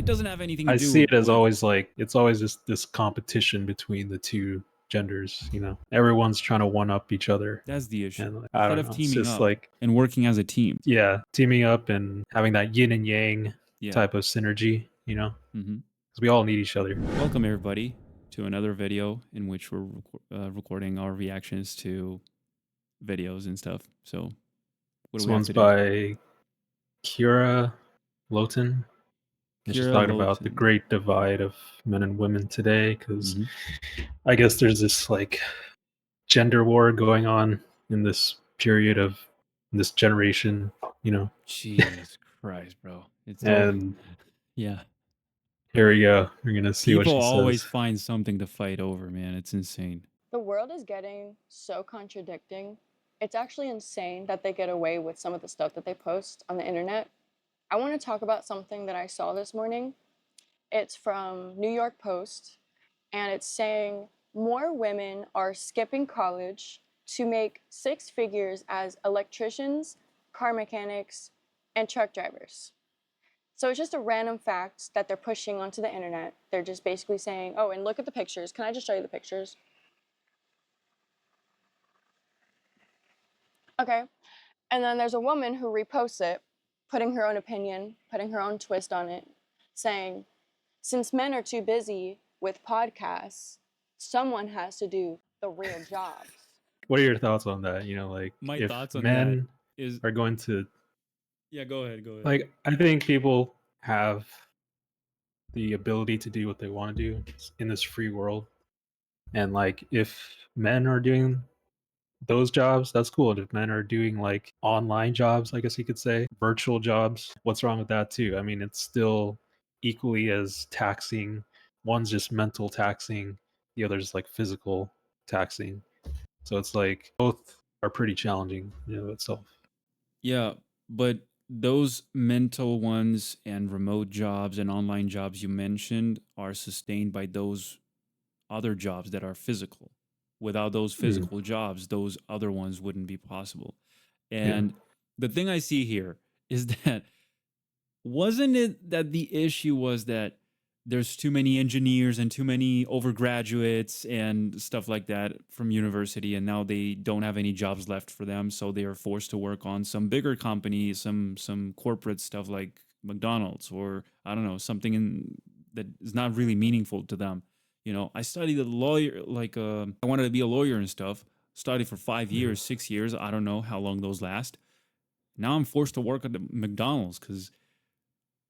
doesn't have anything to I do see it as with. always like it's always just this competition between the two genders. Everyone's trying to one up each other, That's the issue. and like, I Instead don't of know. It's teaming just up like and working as a team. yeah, teaming up and having that yin and yang Yeah. type of synergy. Mm-hmm. Because we all need each other. Welcome everybody to another video in which we're recording our reactions to videos and stuff. So what do This we have one's today? by Kira Lowton. And she's Kira talking about the Lowton. great divide of men and women today. Because Mhm. I guess there's this like gender war going on in this period of this generation. Jesus Christ, bro. It's all And yeah. here we go. We're gonna see what People she always says. find something to fight over, man. It's insane. The world is getting so contradicting. It's actually insane that they get away with some of the stuff that they post on the internet. I want to talk about something that I saw this morning. It's from New York Post, and it's saying more women are skipping college to make six figures as electricians, car mechanics, and truck drivers. So it's just a random fact that they're pushing onto the internet. They're just basically saying, oh, and look at the pictures. Can I just show you the pictures? Okay. And then there's a woman who reposts it, putting her own opinion, putting her own twist on it, saying, since men are too busy with podcasts, someone has to do the real jobs. What are your thoughts on that? Like My if thoughts on men that is are going to yeah, go ahead. like, I think people have the ability to do what they want to do in this free world. And like if men are doing those jobs, that's cool. And if men are doing like online jobs, I guess you could say, virtual jobs, what's wrong with that too? I mean, it's still equally as taxing. One's just mental taxing, the other's like physical taxing. So it's like both are pretty challenging, itself. Yeah, but those mental ones and remote jobs and online jobs you mentioned are sustained by those other jobs that are physical. Without those Mm, physical jobs, those other ones wouldn't be possible. yeah. And the thing I see here is that wasn't it that the issue was that there's too many engineers and too many overgraduates and stuff like that from university, and now they don't have any jobs left for them, so they are forced to work on some bigger company, some corporate stuff like McDonald's, or I don't know, something that is not really meaningful to them. I studied a lawyer, like I wanted to be a lawyer and stuff. Studied for 5 years, 6 years, I don't know how long those last. Now I'm forced to work at the McDonald's because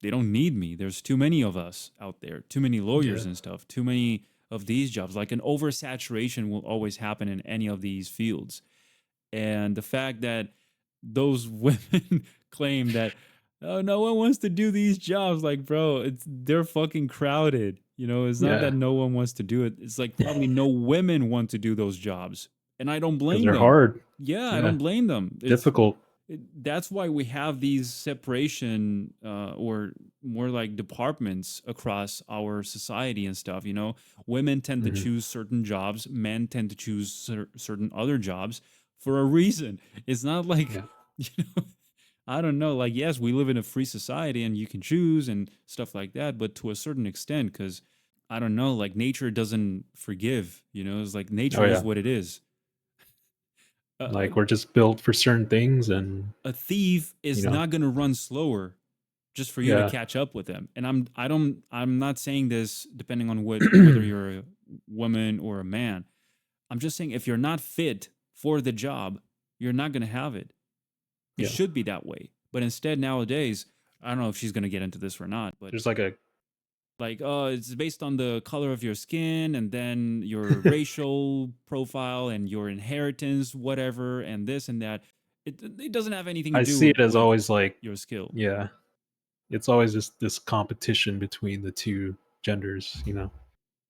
they don't need me. There's too many of us out there, too many lawyers Yeah. and stuff, too many of these jobs. Like an oversaturation will always happen in any of these fields. And the fact that those women claim that, oh, no one wants to do these jobs, like, bro, they're fucking crowded. It's not Yeah. that no one wants to do it. It's like probably no women want to do those jobs. And I don't Because blame they're them. hard. Yeah, I Yeah. don't blame them. Difficult. That's why we have these separation or more like departments across our society and stuff. Women tend to Mhm. choose certain jobs, men tend to choose certain other jobs for a reason. It's not like Yeah. I don't know, like, yes, we live in a free society and you can choose and stuff like that, but to a certain extent, because I don't know, like, nature doesn't forgive. It's like Oh nature is yeah. what it is. uh, Like we're just built for certain things, and a thief is not going to run slower just for you to yeah. catch up with them. And I'm not saying this depending on whether you're a woman or a man. I'm just saying if you're not fit for the job, you're not going to have it. It Yeah. should be that way. But instead nowadays, I don't know if she's going to get into this or not, but There's like a it's based on the color of your skin and then your racial profile and your inheritance, whatever, and this and that. It doesn't have anything to I see do it as with always like, your skill. yeah, it's always just this competition between the two genders,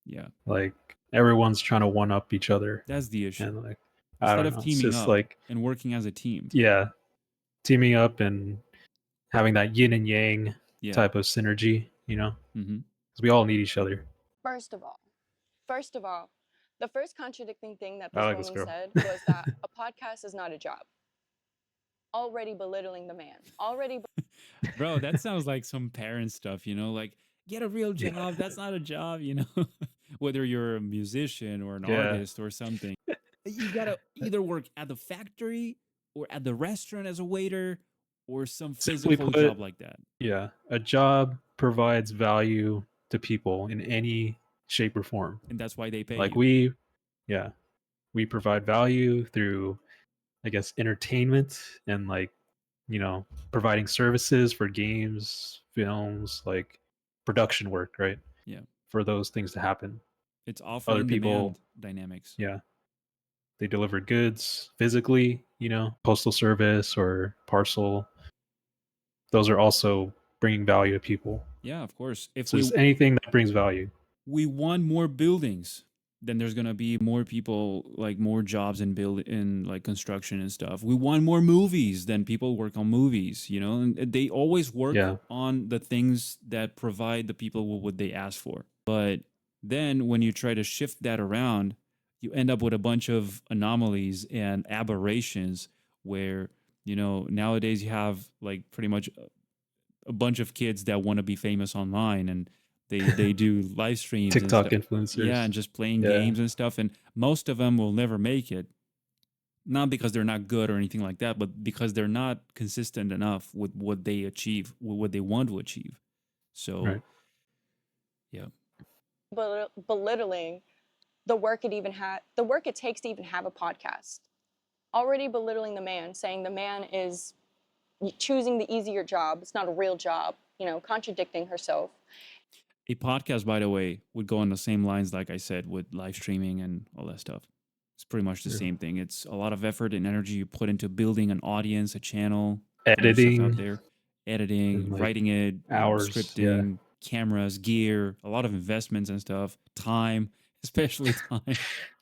Yeah. like everyone's trying to one up each other, That's the issue. and like, I Instead don't of know, it's teaming just up like, and working as a team. yeah, teaming up and having that yin and yang Yeah. type of synergy, Mm-hmm. because we all need each other. First of all, the first contradicting thing that I this like this woman girl. said was that a podcast is not a job. Already belittling the man. Bro, that sounds like some parent stuff, like Get a real Yeah. job. That's not a job, you know. Whether you're a musician or an Yeah. artist or something, you gotta either work at the factory or at the restaurant as a waiter or some Simply physical put, job like that. yeah, a job provides value to people in any shape or form. And that's why they pay Like you. yeah, we provide value through, I guess, entertainment and like, providing services for games, films, like production work, right? Yeah. For those things to happen. It's offer Other and people, demand dynamics. yeah, they deliver goods physically, postal service or parcel. Those are also bringing value to people. Yeah, of course. If So we just anything that brings value. we want more buildings, then there's gonna be more people, like more jobs in like construction and stuff. We want more movies, then people work on movies, you know, and they always work Yeah. on the things that provide the people with what they ask for. But then when you try to shift that around, you end up with a bunch of anomalies and aberrations where, nowadays you have like pretty much a bunch of kids that want to be famous online, and they do live streams and TikTok stuff. Yeah, influencers. and just playing Yeah. games and stuff, and most of them will never make it, not because they're not good or anything like that, but because they're not consistent enough with what they achieve, with what they want to achieve. So Right. yeah. Belittling the work it takes to even have a podcast. Already belittling the man, saying the man is choosing the easier job. It's not a real job, contradicting herself. A podcast, by the way, would go on the same lines, like I said, with live streaming and all that stuff. It's pretty much the Yeah. same thing. It's a lot of effort and energy you put into building an audience, a channel, putting yourself out Editing there, editing, and like writing it, hours. Yeah. scripting, cameras, gear, a lot of investments and stuff, time, especially time.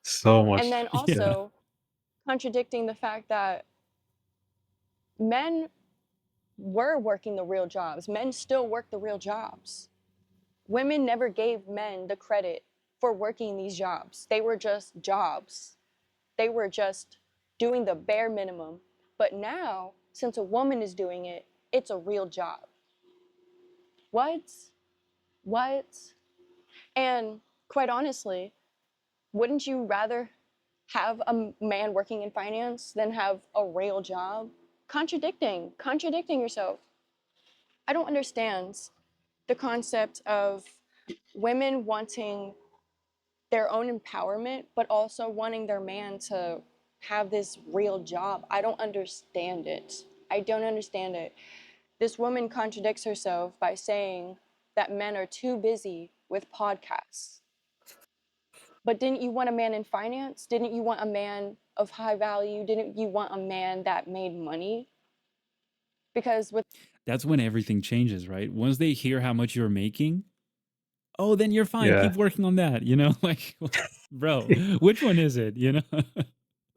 So And much. then Yeah. also contradicting the fact that men were working the real jobs. Men still work the real jobs. Women never gave men the credit for working these jobs. They were just jobs. They were just doing the bare minimum. But now, since a woman is doing it, it's a real job. What? What? And quite honestly, wouldn't you rather have a man working in finance than have a real job? Contradicting yourself. I don't understand the concept of women wanting their own empowerment, but also wanting their man to have this real job. I don't understand it. I don't understand it. This woman contradicts herself by saying that men are too busy with podcasts. But didn't you want a man in finance? Didn't you want a man of high value? Didn't you want a man that made money? Because with That's when everything changes, right? Once they hear how much you're making, oh, then you're fine. Yeah. Keep working on that, you know? Like, bro, which one is it, you know?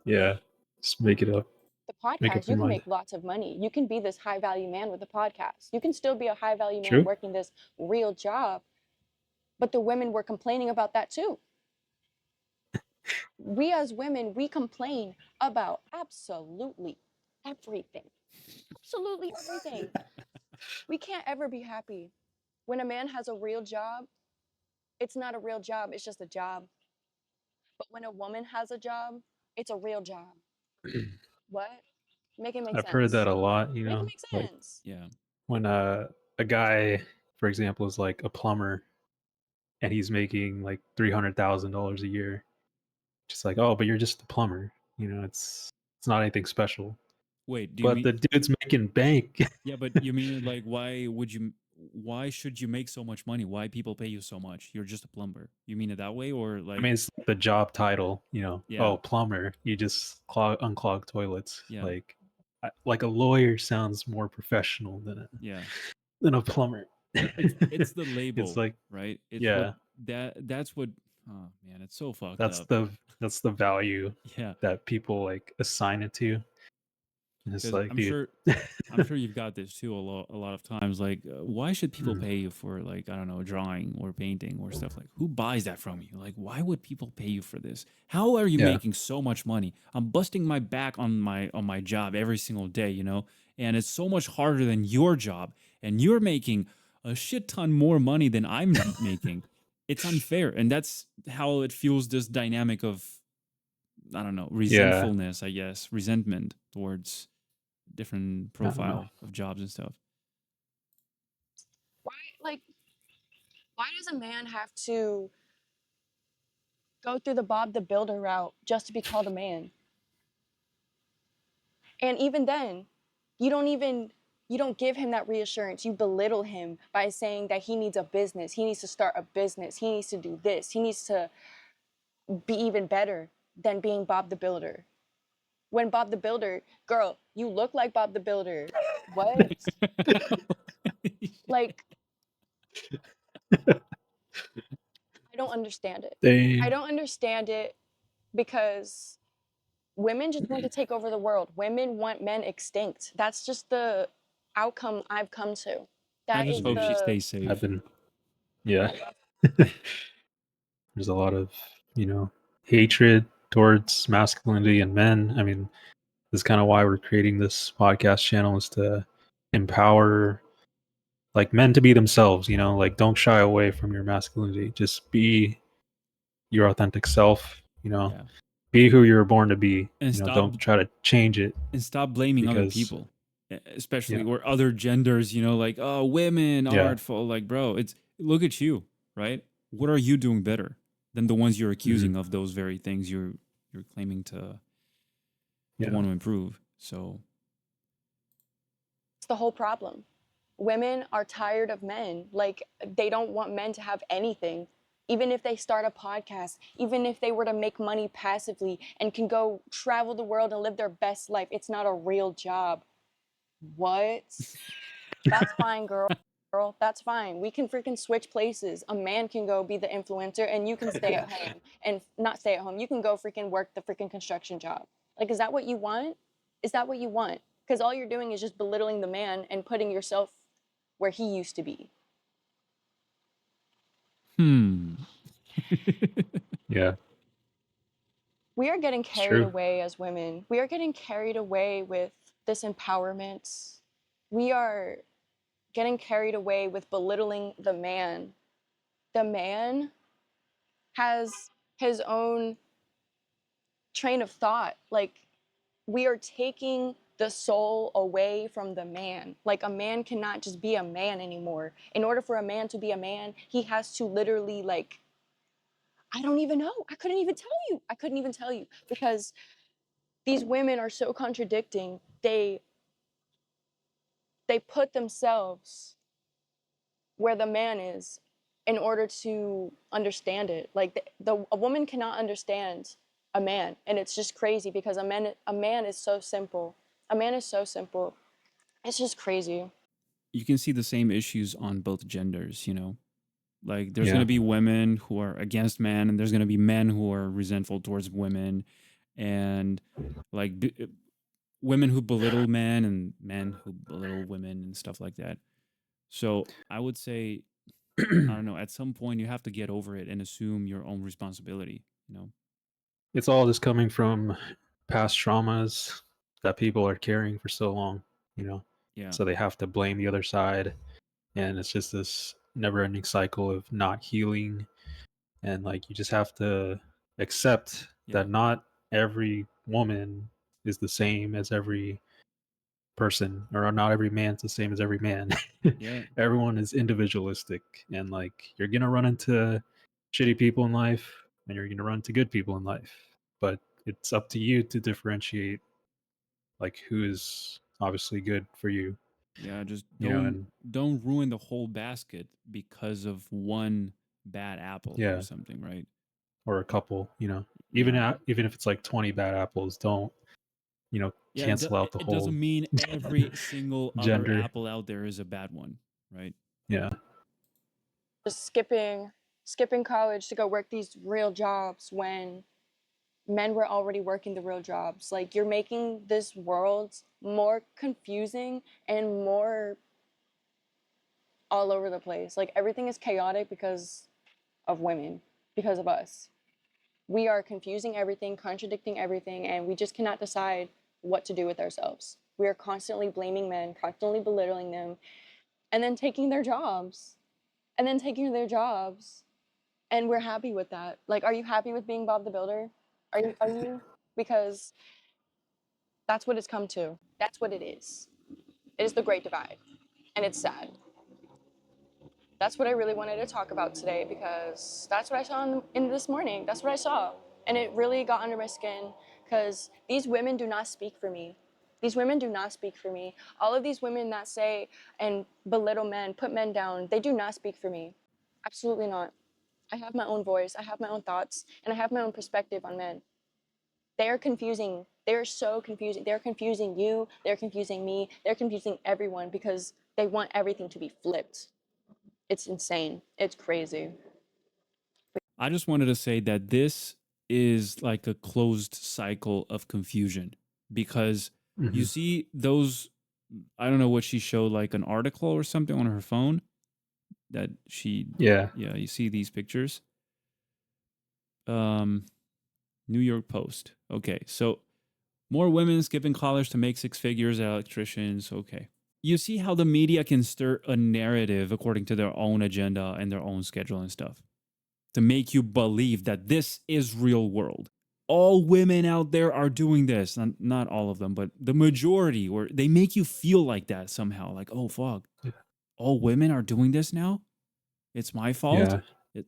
Yeah. Just make it up. the Make podcast, up you your can mind. make lots of money. You can be this high value man with a podcast. You can still be a high value man True. working this real job. But the women were complaining about that too. We as women, we complain about absolutely everything. Absolutely everything. We can't ever be happy. When a man has a real job, it's not a real job, it's just a job. But when a woman has a job, it's a real job. What? Make it make I've heard sense. that a lot, Make it make like sense. Yeah. when a guy, for example, is like a plumber and he's making like $300,000 a year. Just like, oh, but you're just a plumber. It's not anything special. Wait, do you But mean? the dude's making bank. Yeah, but you mean like why should you make so much money? Why people pay you so much? You're just a plumber. You mean it that way, or I like, mean, it's the job title, yeah, oh, plumber, you just unclog toilets. yeah, Like a lawyer sounds more professional yeah. than a plumber. It's the It's label, like, right? It's what yeah, that's what. Oh man, it's so fucked that's up. the value Yeah, that people like assign it to. And it's because like, I'm dude, sure I'm sure you've got this too a lot of times. Like, why should people mm, pay you for, like, I don't know, drawing or painting or stuff? Like, who buys that from you? Like, why would people pay you for this? How are you yeah, making so much money? I'm busting my back on my job every single day, and it's so much harder than your job, and you're making a shit ton more money than I'm making. It's unfair. And that's how it fuels this dynamic of, I don't know, Yeah, resentfulness, I guess, resentment towards different I don't know. profile of jobs and stuff. Why, like, why does a man have to go through the Bob the Builder route just to be called a man? And even then, you don't give him that reassurance. You belittle him by saying that he needs a business. He needs to start a business. He needs to do this. He needs to be even better than being Bob the Builder. When Bob the Builder, girl, you look like Bob the Builder. What? Like, I don't understand it. I They don't understand it because women just want to take over the world. Women want men extinct. That's just the outcome I've come to. I That just is hope she the stays I've safe. been yeah. There's a lot of, you know, hatred towards masculinity and men. I mean, this is kind of why we're creating this podcast channel, is to empower like men to be themselves, you know, like don't shy away from your masculinity. Just be your authentic self, you know. Yeah. Be who you were born to be. And You know, don't try to change it stop blaming other because people, especially yeah. or other genders, like, oh, women are Yeah. at fault. Like, bro, it's look at you, right? What are you doing better than the ones you're Mhm. accusing of those very things you're claiming to Yeah. want to improve? So it's the whole problem. Women are tired of men. Like, they don't want men to have anything. Even if they start a podcast, even if they were to make money passively and can go travel the world and live their best life, it's not a real job. What? That's fine, girl. That's fine. We can freaking switch places. A man can go be the influencer and you can stay at home and not stay at home. You can go freaking work the freaking construction job. Like, is that what you want? Is that what you want? Because all you're doing is just belittling the man and putting yourself where he used to be. Yeah. We are getting It's carried true. away as women. We are getting carried away with this empowerment. We are getting carried away with belittling the man. The man has his own train of thought. Like, we are taking the soul away from the man. Like, a man cannot just be a man anymore. In order for a man to be a man, he has to literally, like, I don't even know. I couldn't even tell you. I couldn't even tell you because these women are so contradicting. They put themselves where the man is in order to understand it. Like, a woman cannot understand a man, and it's just crazy because a man is so simple. A man is so simple. It's just crazy. you can see the same issues on both genders. Like, there's going Yeah. to be women who are against men, and there's going to be men who are resentful towards women, and like women who belittle men and men who belittle women and stuff like that. So I would say, I don't know, at some point you have to get over it and assume your own responsibility. It's all just coming from past traumas that people are carrying for so long, you know. Yeah. So they have to blame the other side, and it's just this never-ending cycle of not healing. And like you just have to accept Yeah. that not every woman is the same as every person, or not every man's the same as every man. Yeah. Everyone is individualistic, and like you're gonna run into shitty people in life, and you're gonna run into good people in life. But it's up to you to differentiate like who is obviously good for you, Yeah, just you know. don't And don't ruin the whole basket because of one bad apple or yeah, something, right? or a couple, you know, Yeah. even if it's like 20 bad apples, don't, you know, Yeah, cancel out the it whole doesn't mean every single other gender. apple out there is a bad one, right? Yeah. Just skipping college to go work these real jobs when men were already working the real jobs. Like, you're making this world more confusing and more all over the place. Like, everything is chaotic because of women, because of us. We are confusing everything, contradicting everything, and we just cannot decide what to do with ourselves. We are constantly blaming men, constantly belittling them, and then taking their jobs and then taking their jobs, and we're happy with that. Like, are you happy with being Bob the Builder? Are you? Because that's what it's come to. That's what it is. It is the great divide, and it's sad. That's what I really wanted to talk about today because that's what I saw in this morning. That's what I saw. And it really got under my skin because these women do not speak for me. These women do not speak for me. All of these women that say and belittle men, put men down, they do not speak for me. Absolutely not. I have my own voice, I have my own thoughts, and I have my own perspective on men. They are confusing. They're so confusing. They're confusing you, they're confusing me, they're confusing everyone because they want everything to be flipped. It's insane. It's crazy. I just wanted to say that this is like a closed cycle of confusion because you Hmm. see those, I don't know what she showed, like an article or something on her phone that she, Yeah. yeah, you see these pictures. Um, New York Post. Okay, so more women skipping college to make six figures as electricians. Okay. You see how the media can stir a narrative according to their own agenda and their own schedule and stuff to make you believe that this is real world. All women out there are doing this. Not all of them, but the majority, or they make you feel like that somehow. Like, oh, fuck, all women are doing this now? It's my fault? Yeah. It,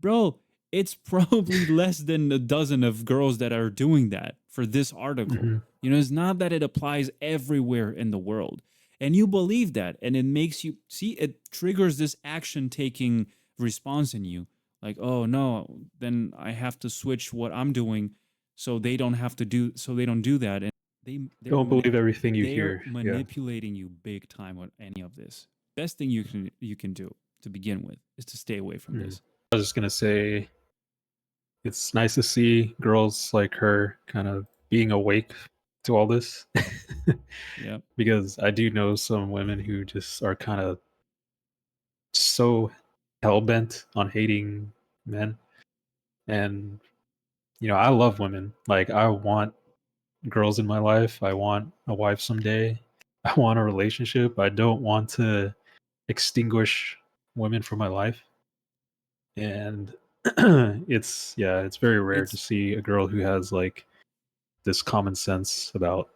bro, it's probably less than a dozen of girls that are doing that for this article. Hmm. You know, it's not that it applies everywhere in the world. And you believe that, and it makes you see, it triggers this action taking response in you. Like, oh no, then I have to switch what I'm doing so they don't have to do, so they don't do that. And Don't believe everything you they're hear. Yeah. manipulating you big time with any of this. Best thing you can do to begin with is to stay away from Mm. this. I was just gonna say it's nice to see girls like her kind of being awake to all this. Yeah. Because I do know some women who just are kind of so hell bent on hating men. And I love women. Like I want girls in my life. I want a wife someday. I want a relationship. I don't want to extinguish women from my life. And it's very rare to It's see a girl who has like this common sense about,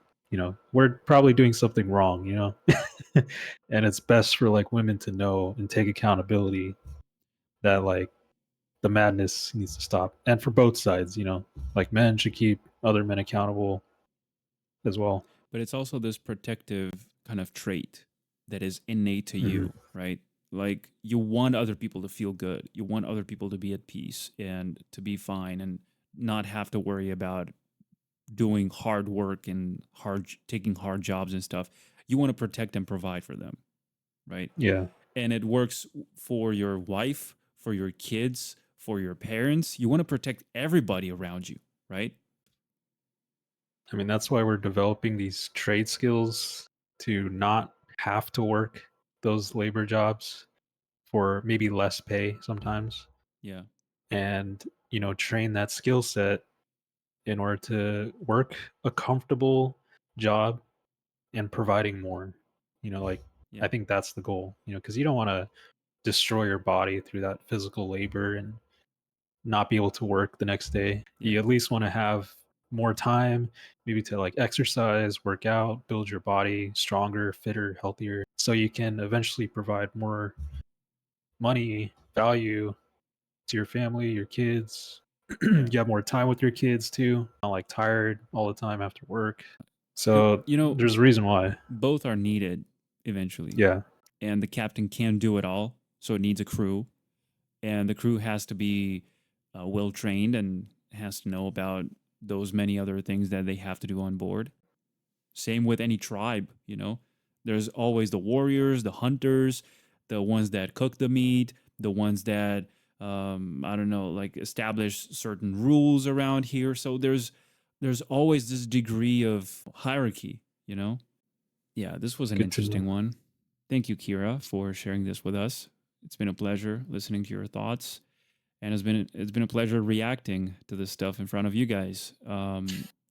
we're probably doing something wrong. And it's best for like women to know and take accountability that like the madness needs to stop. And for both sides, like men should keep other men accountable as well. but it's also this protective kind of trait that is innate to Hmm. you, right? Like you want other people to feel good. You want other people to be at peace and to be fine and not have to worry about doing hard work and taking hard jobs and stuff. You want to protect and provide for them, right? Yeah. And it works for your wife, for your kids, for your parents. You want to protect everybody around you, right? I mean, that's why we're developing these trade skills to not have to work those labor jobs for maybe less pay sometimes, Yeah. and train that skill set in order to work a comfortable job and providing more. Like I Yeah. think that's the goal, because you don't want to destroy your body through that physical labor and not be able to work the next day. Yeah. You at least want to have more time, maybe to like exercise, work out, build your body stronger, fitter, healthier, so you can eventually provide more money, value to your family, your kids. Yeah. You have more time with your kids too, not like tired all the time after work. You, So you know, there's a reason why. both are needed eventually. Yeah. And the captain can't do it all. So it needs a crew. And the crew has to be well trained and has to know about those many other things that they have to do on board. Same with any tribe, you know. There's always the warriors, the hunters, the ones that cook the meat, the ones that I don't know, like establish certain rules around here. So there's always this degree of hierarchy, you know. Yeah, this was an Good to know. interesting one. Thank you, Kira, for sharing this with us. It's been a pleasure listening to your thoughts, and it's been a pleasure reacting to this stuff in front of you guys.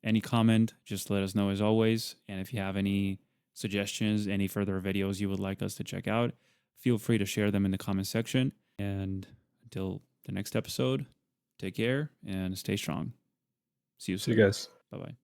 Any comment, just let us know as always. And if you have any suggestions, any further videos you would like us to check out, feel free to share them in the comment section. And until the next episode, take care and stay strong. See you See you soon. guys. Bye-bye.